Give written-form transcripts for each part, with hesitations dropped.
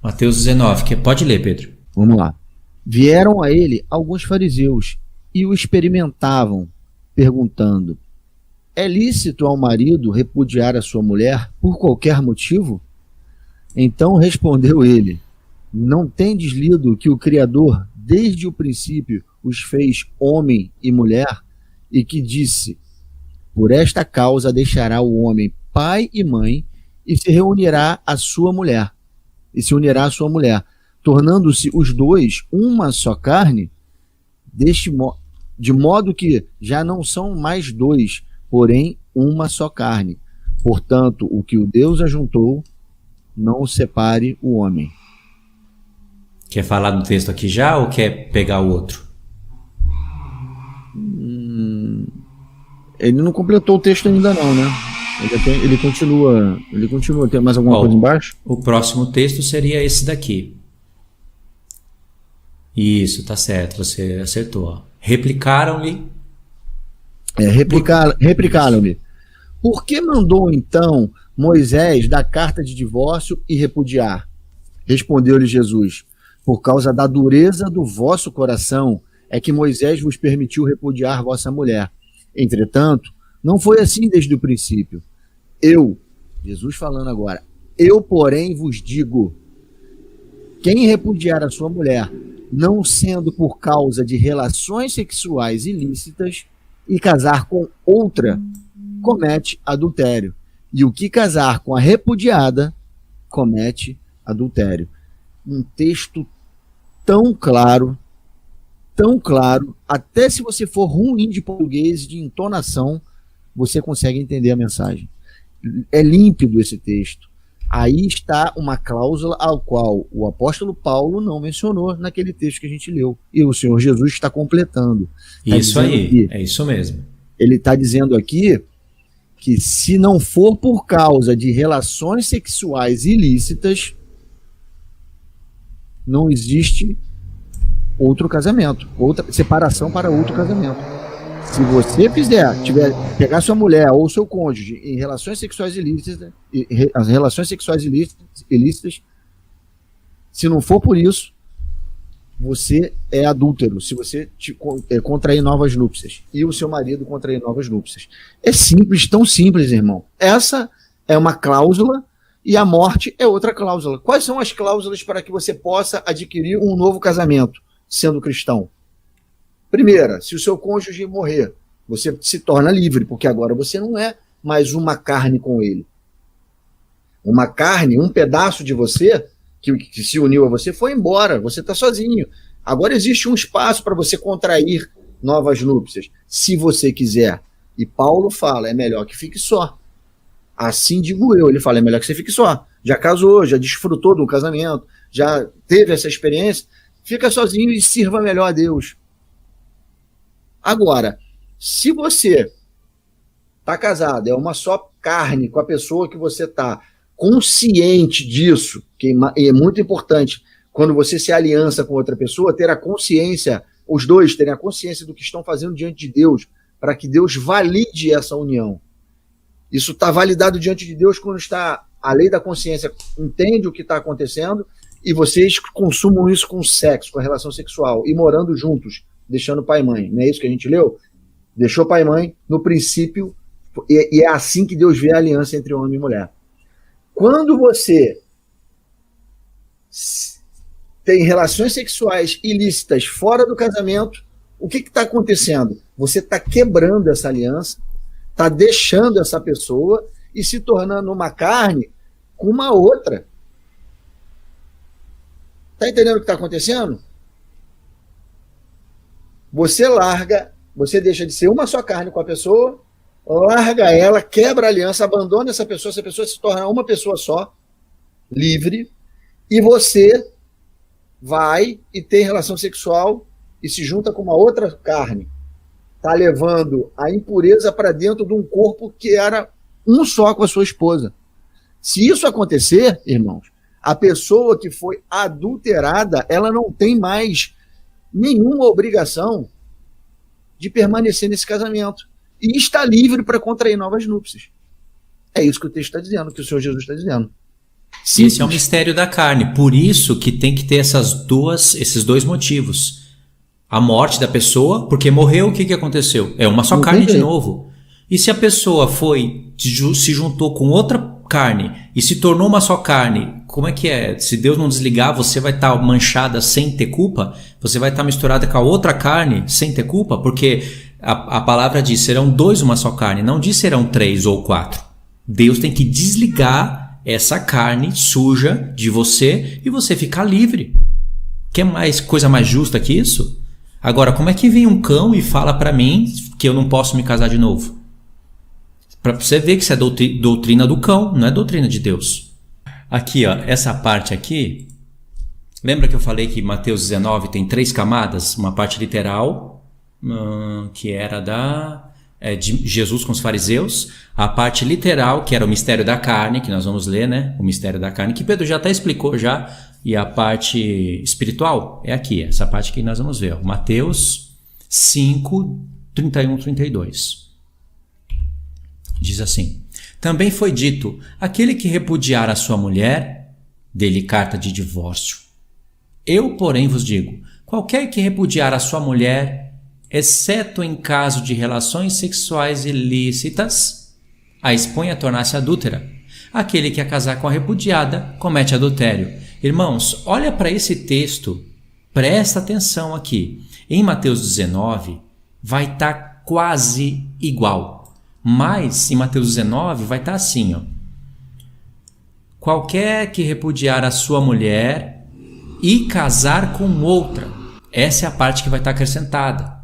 Mateus 19, pode ler, Pedro. Vamos lá. Vieram a ele alguns fariseus e o experimentavam, perguntando: é lícito ao marido repudiar a sua mulher por qualquer motivo? Então respondeu ele: não tendes lido que o Criador, desde o princípio, os fez homem e mulher, e que disse: por esta causa deixará o homem pai e mãe, e se reunirá à sua mulher, tornando-se os dois uma só carne, de modo que já não são mais dois, porém uma só carne. Portanto, o que o Deus ajuntou, não o separe o homem. Quer falar do texto aqui já ou quer pegar o outro? Ele não completou o texto ainda não, né? Ele continua. Tem mais alguma coisa embaixo? O próximo texto seria esse daqui. Isso, tá certo, você acertou. Ó. Replicaram-lhe. Replicaram-lhe. Por que mandou então Moisés dar carta de divórcio e repudiar? Respondeu-lhe Jesus: por causa da dureza do vosso coração é que Moisés vos permitiu repudiar vossa mulher. Entretanto, não foi assim desde o princípio. Jesus falando agora, eu, porém, vos digo: quem repudiar a sua mulher, não sendo por causa de relações sexuais ilícitas, e casar com outra, comete adultério. E o que casar com a repudiada, comete adultério. Um texto tão claro, até se você for ruim de português, de entonação, você consegue entender a mensagem. É límpido esse texto. Aí está uma cláusula ao qual o apóstolo Paulo não mencionou naquele texto que a gente leu. E o Senhor Jesus está completando. Isso aí, é isso mesmo. Ele está dizendo aqui que se não for por causa de relações sexuais ilícitas, não existe outro casamento, outra separação para outro casamento. Se você pegar sua mulher ou seu cônjuge em relações sexuais ilícitas, as relações sexuais ilícitas, se não for por isso, você é adúltero, se você contrair novas núpcias e o seu marido contrair novas núpcias. É simples, tão simples, irmão. Essa é uma cláusula e a morte é outra cláusula. Quais são as cláusulas para que você possa adquirir um novo casamento, sendo cristão? Primeira, se o seu cônjuge morrer, você se torna livre, porque agora você não é mais uma carne com ele. Uma carne, um pedaço de você, que se uniu a você, foi embora, você está sozinho. Agora existe um espaço para você contrair novas núpcias, se você quiser. E Paulo fala, é melhor que fique só. Assim digo eu, ele fala, é melhor que você fique só. Já casou, já desfrutou de um casamento, já teve essa experiência, fica sozinho e sirva melhor a Deus. Agora, se você está casado, é uma só carne com a pessoa que você está, consciente disso, que é muito importante, quando você se aliança com outra pessoa, ter a consciência, os dois terem a consciência do que estão fazendo diante de Deus, para que Deus valide essa união. Isso está validado diante de Deus quando está a lei da consciência, entende o que está acontecendo, e vocês consumam isso com sexo, com a relação sexual, e morando juntos, deixando pai e mãe. Não é isso que a gente leu? Deixou pai e mãe, no princípio, e é assim que Deus vê a aliança entre homem e mulher. Quando você tem relações sexuais ilícitas fora do casamento, o que está acontecendo? Você está quebrando essa aliança, está deixando essa pessoa e se tornando uma carne com uma outra. Está entendendo o que está acontecendo? Você deixa de ser uma só carne com a pessoa, larga ela, quebra a aliança, abandona essa pessoa se torna uma pessoa só, livre, e você vai e tem relação sexual e se junta com uma outra carne. Está levando a impureza para dentro de um corpo que era um só com a sua esposa. Se isso acontecer, irmãos, a pessoa que foi adulterada, ela não tem mais nenhuma obrigação de permanecer nesse casamento e está livre para contrair novas núpcias. É isso que o texto está dizendo, que o Senhor Jesus está dizendo. Simples. Esse é o mistério da carne. Por isso que tem que ter esses dois motivos. A morte da pessoa, porque morreu, o que aconteceu? É uma só Não carne tem de jeito. novo. E se a pessoa se juntou com outra carne e se tornou uma só carne, como é que é? Se Deus não desligar, você vai estar manchada sem ter culpa? Você vai estar misturada com a outra carne sem ter culpa? Porque a palavra diz, serão dois uma só carne, não diz serão 3 ou 4. Deus tem que desligar essa carne suja de você e você ficar livre. Quer mais coisa mais justa que isso? Agora, como é que vem um cão e fala pra mim que eu não posso me casar de novo? Pra você ver que isso é doutrina do cão, não é doutrina de Deus. Aqui, ó, essa parte aqui, lembra que eu falei que Mateus 19 tem 3 camadas? Uma parte literal, que era de Jesus com os fariseus, a parte literal, que era o mistério da carne, que nós vamos ler, né? O mistério da carne, que Pedro já até explicou já, e a parte espiritual é aqui, essa parte que nós vamos ver, ó, Mateus 5, 31, 32. Diz assim: também foi dito, aquele que repudiar a sua mulher, dê-lhe carta de divórcio. Eu, porém, vos digo, qualquer que repudiar a sua mulher, exceto em caso de relações sexuais ilícitas, a expõe a tornar-se adúltera. Aquele que a casar com a repudiada, comete adultério. Irmãos, olha para esse texto, presta atenção aqui. Em Mateus 19, vai estar quase igual. Mas em Mateus 19 vai estar assim, ó. Qualquer que repudiar a sua mulher e casar com outra. Essa é a parte que vai estar acrescentada.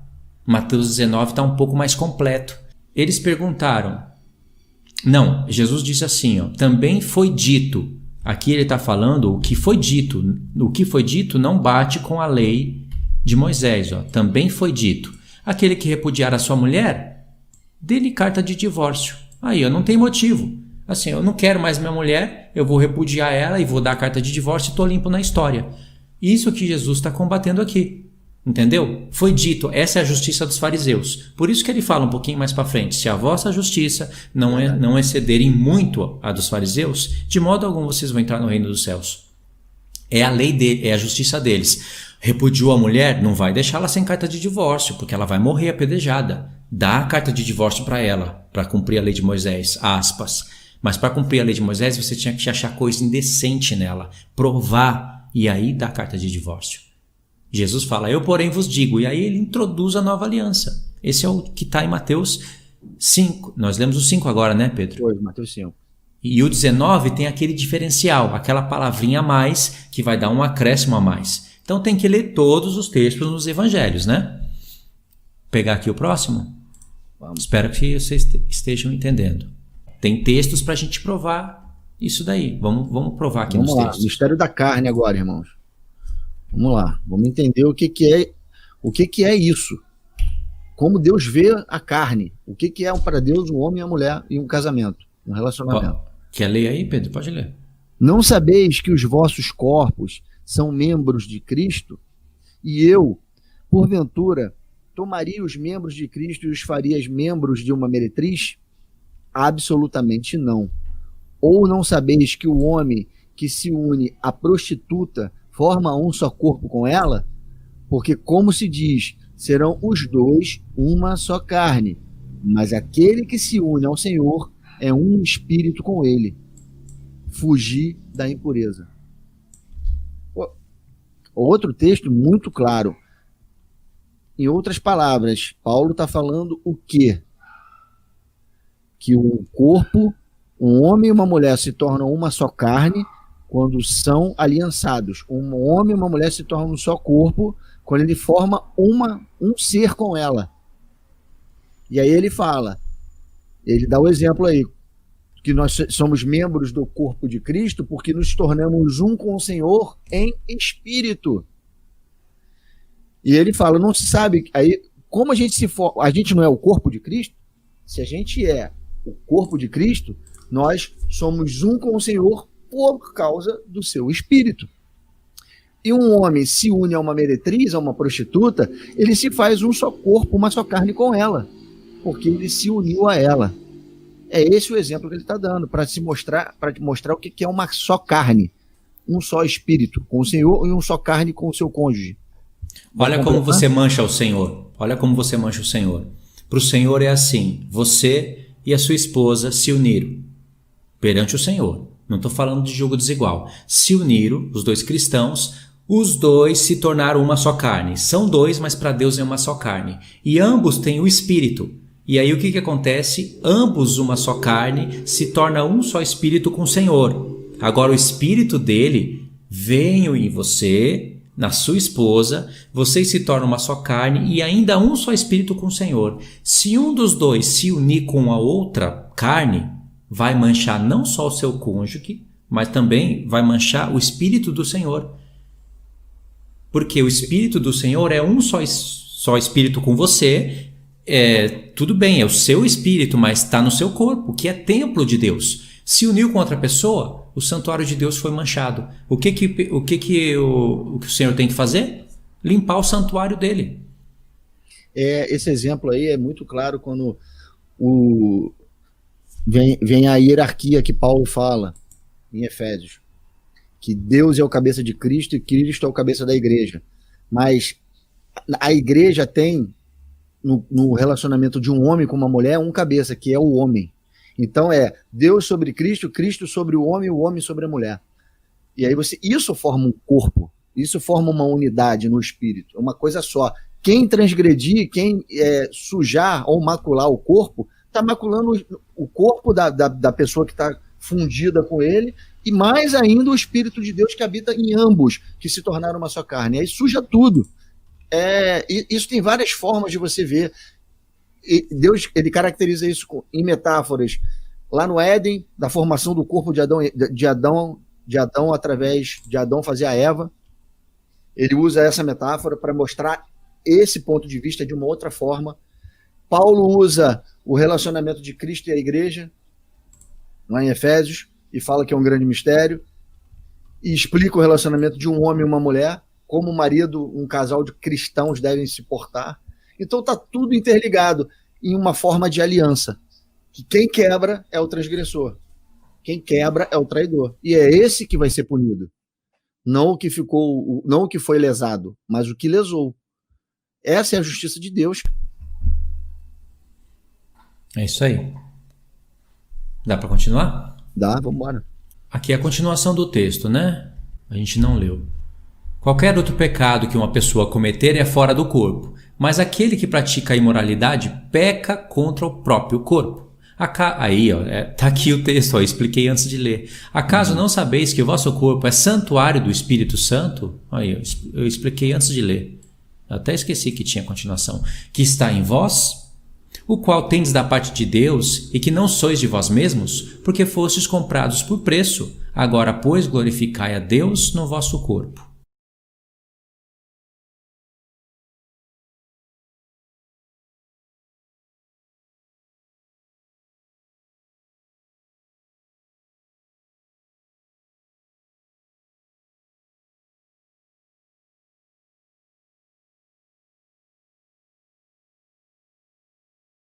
Mateus 19 está um pouco mais completo. Eles perguntaram. Não, Jesus disse assim, ó, também foi dito. Aqui ele está falando o que foi dito. O que foi dito não bate com a lei de Moisés. Ó. Também foi dito. Aquele que repudiar a sua mulher, dê-lhe carta de divórcio. Aí, não tem motivo. Assim, eu não quero mais minha mulher, eu vou repudiar ela e vou dar a carta de divórcio e estou limpo na história. Isso que Jesus está combatendo aqui. Entendeu? Foi dito, essa é a justiça dos fariseus. Por isso que ele fala um pouquinho mais para frente. Se a vossa justiça não excederem muito a dos fariseus, de modo algum vocês vão entrar no reino dos céus. É a lei dele, é a justiça deles. Repudiou a mulher, não vai deixá-la sem carta de divórcio, porque ela vai morrer apedrejada. Dá a carta de divórcio para ela, para cumprir a lei de Moisés, aspas. Mas para cumprir a lei de Moisés, você tinha que achar coisa indecente nela, provar, e aí dá a carta de divórcio. Jesus fala, eu porém vos digo, e aí ele introduz a nova aliança. Esse é o que está em Mateus 5. Nós lemos o 5 agora, né, Pedro? Foi, Mateus 5. E o 19 tem aquele diferencial, aquela palavrinha a mais, que vai dar um acréscimo a mais. Então tem que ler todos os textos nos evangelhos, né? Pegar aqui o próximo? Vamos. Espero que vocês estejam entendendo. Tem textos para a gente provar isso daí. Vamos provar aqui nos textos. Mistério da carne agora, irmãos. Vamos lá. Vamos entender o que é isso. Como Deus vê a carne. O que é para Deus um homem e uma mulher e um casamento, um relacionamento. Quer ler aí, Pedro? Pode ler. Não sabeis que os vossos corpos são membros de Cristo? E eu, porventura, tomaria os membros de Cristo e os faria membros de uma meretriz? Absolutamente não. Ou não sabeis que o homem que se une à prostituta forma um só corpo com ela? Porque, como se diz, serão os dois uma só carne. Mas aquele que se une ao Senhor é um espírito com ele. Fugir da impureza. Outro texto muito claro. Em outras palavras, Paulo está falando o quê? Que um corpo, um homem e uma mulher se tornam uma só carne quando são aliançados. Um homem e uma mulher se tornam um só corpo quando ele forma um ser com ela. E aí ele fala, ele dá o exemplo aí, que nós somos membros do corpo de Cristo porque nos tornamos um com o Senhor em espírito. E ele fala, não se sabe, aí, como a gente não é o corpo de Cristo, se a gente é o corpo de Cristo, nós somos um com o Senhor por causa do seu espírito. E um homem se une a uma meretriz, a uma prostituta, ele se faz um só corpo, uma só carne com ela, porque ele se uniu a ela. É esse o exemplo que ele está dando, para mostrar o que é uma só carne, um só espírito com o Senhor e um só carne com o seu cônjuge. Olha como você mancha o Senhor. Olha como você mancha o Senhor. Para o Senhor é assim: você e a sua esposa se uniram perante o Senhor. Não estou falando de julgo desigual. Se uniram, os dois cristãos, os dois se tornaram uma só carne. São dois, mas para Deus é uma só carne. E ambos têm o Espírito. E aí o que acontece? Ambos, uma só carne, se torna um só Espírito com o Senhor. Agora o Espírito dele veio em você, na sua esposa, vocês se tornam uma só carne e ainda um só Espírito com o Senhor. Se um dos dois se unir com a outra carne, vai manchar não só o seu cônjuge, mas também vai manchar o Espírito do Senhor. Porque o Espírito do Senhor é um só Espírito com você. Tudo bem, é o seu Espírito, mas está no seu corpo, que é templo de Deus. Se uniu com outra pessoa, o santuário de Deus foi manchado. O que o Senhor tem que fazer? Limpar o santuário dele. Esse exemplo aí é muito claro quando vem a hierarquia que Paulo fala em Efésios, que Deus é o cabeça de Cristo e Cristo é o cabeça da igreja. Mas a igreja tem, no relacionamento de um homem com uma mulher, um cabeça, que é o homem. Então é Deus sobre Cristo, Cristo sobre o homem sobre a mulher. E aí isso forma um corpo, isso forma uma unidade no espírito, uma coisa só. Quem transgredir, quem sujar ou macular o corpo, está maculando o corpo da pessoa que está fundida com ele, e mais ainda o Espírito de Deus que habita em ambos, que se tornaram uma só carne. Aí suja tudo. Isso tem várias formas de você ver. E Deus, ele caracteriza isso em metáforas. Lá no Éden, da formação do corpo de Adão através de Adão fazer a Eva. Ele usa essa metáfora para mostrar esse ponto de vista de uma outra forma. Paulo usa o relacionamento de Cristo e a igreja, lá em Efésios, e fala que é um grande mistério, e explica o relacionamento de um homem e uma mulher, como um marido, um casal de cristãos devem se portar. Então está tudo interligado em uma forma de aliança, que quem quebra é o transgressor, quem quebra é o traidor, e é esse que vai ser punido, não o que foi lesado, mas o que lesou. Essa é a justiça de Deus. É isso aí. Dá para continuar? Dá, vamos embora. Aqui é a continuação do texto, né? A gente não leu. Qualquer outro pecado que uma pessoa cometer é fora do corpo, mas aquele que pratica a imoralidade peca contra o próprio corpo. Aí, ó, tá aqui o texto, ó, eu expliquei antes de ler. Acaso não sabeis que o vosso corpo é santuário do Espírito Santo? Aí, eu expliquei antes de ler. Eu até esqueci que tinha continuação. Que está em vós, o qual tendes da parte de Deus, e que não sois de vós mesmos, porque fostes comprados por preço. Agora, pois, glorificai a Deus no vosso corpo.